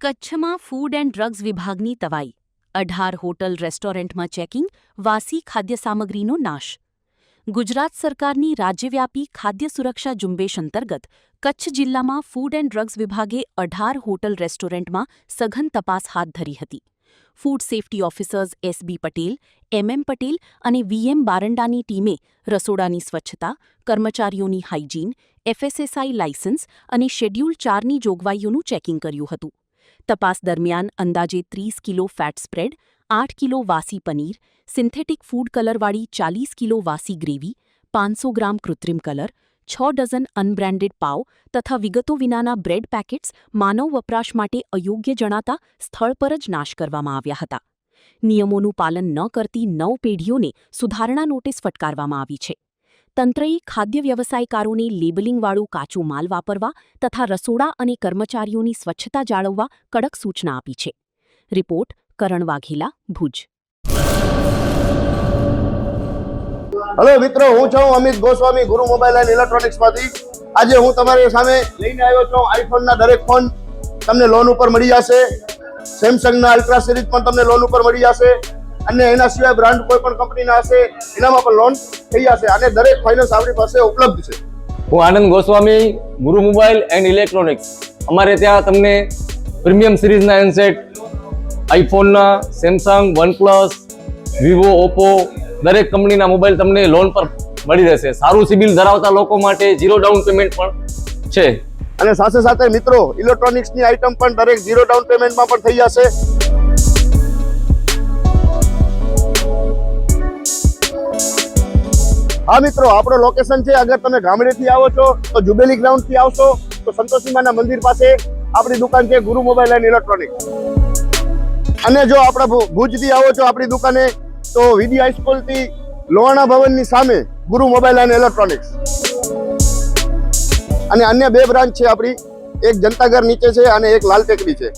કચ્છમાં food and drugs વિભાગની તવાઈ 18 hotel રેસ્ટોરન્ટમાં ચેકિંગ, વાસી ખાદ્ય સામગ્રીનો નાશ. ગુજરાત સરકારની રાજ્યવ્યાપી ખાદ્ય સુરક્ષા ઝુંબેશ અંતર્ગત કચ્છ જિલ્લામાં ફૂડ એન્ડ ડ્રગ્સ વિભાગે 18 હોટલ રેસ્ટોરન્ટમાં સઘન તપાસ હાથ ધરી હતી. Food safety officers S B. Patel, M M. Patel અને વી.એમ. બારંડાની ટીમે રસોડાની સ્વચ્છતા, કર્મચારીઓની હાઇજીન, એફએસએસઆઈ લાયસન્સ અને શેડ્યુલ 4ની જોગવાઈઓનું ચેકિંગ કર્યું હતું. તપાસ દરમિયાન અંદાજે 30 કિલો ફેટ સ્પ્રેડ, 8 કિલો વાસી પનીર, સિન્થેટિક ફૂડ કલરવાળી 40 કિલો વાસી ગ્રેવી, 500 ગ્રામ કૃત્રિમ કલર, 6 ડઝન અનબ્રાન્ડેડ પાવ તથા વિગતો વિનાના બ્રેડ પેકેટ્સ માનવ વપરાશ માટે અયોગ્ય જણાતા સ્થળ પર જ નાશ કરવામાં આવ્યા હતા. નિયમોનું પાલન ન કરતી 9 પેઢીઓને સુધારણા નોટિસ ફટકારવામાં આવી છે. તંત્રએ ખાદ્ય વ્યવસાયકારોને લેબલિંગવાળું કાચો માલ વાપરવા તથા રસોડા અને કર્મચારીઓની સ્વચ્છતા જાળવવા કડક સૂચના આપી છે. રિપોર્ટ કરણ વાઘેલા, ભુજ. હેલો મિત્રો, હું છું અમિત ગોસ્વામી, ગુરુ મોબાઈલ એન્ડ ઇલેક્ટ્રોનિક્સમાંથી. આજે હું તમારી સામે લઈને આવ્યો છું આઈફોનના દરેક ફોન તમને લોન ઉપર મળી જશે. સેમસંગના અલ્ટ્રા સિરીઝ પણ તમને લોન ઉપર મળી જશે અને એના સિવાય બ્રાન્ડ કોઈ પણ કંપનીના હશે એનામાં પણ લોન થઈ જશે અને દરેક ફાઇનાન્સ આપણી પાસે ઉપલબ્ધ છે. હું આનંદ ગોસ્વામી, ગુરુ મોબાઈલ એન્ડ ઇલેક્ટ્રોનિક્સ. અમારે ત્યાં તમને પ્રીમિયમ સિરીઝના હેન્ડસેટ, આઈફોનના, સેમસંગ, વનપ્લસ, વિવો, ઓપ્પો દરેક કંપનીના મોબાઈલ તમને લોન પર મળી રહેશે. સારું સિબિલ ધરાવતા લોકો માટે 0 ડાઉન પેમેન્ટ પણ છે. અને સાથે સાથે મિત્રો ઇલેક્ટ્રોનિક્સની આઇટમ પણ દરેક 0 ડાઉન પેમેન્ટમાં પણ થઈ જશે. હા મિત્રો, આપણો લોકેશન છે, અગર તમે ગામડેથી આવો છો તો જુબેલી ગ્રાઉન્ડથી આવશો તો સંતોષીમાના મંદિર પાસે આપણી દુકાન છે ગુરુ મોબાઈલ એન્ડ ઇલેક્ટ્રોનિક્સ. અને જો આપણે ભુજથી આવો છો આપણી દુકાને તો વીડી હાઈસ્કૂલથી લોહાણા ભવનની સામે ગુરુ મોબાઈલ એન્ડ ઇલેક્ટ્રોનિક્સ. અને અન્ય 2 બ્રાન્ચ છે આપણી, એક જનતાગર નીચે છે અને એક લાલ ટેકરી છે.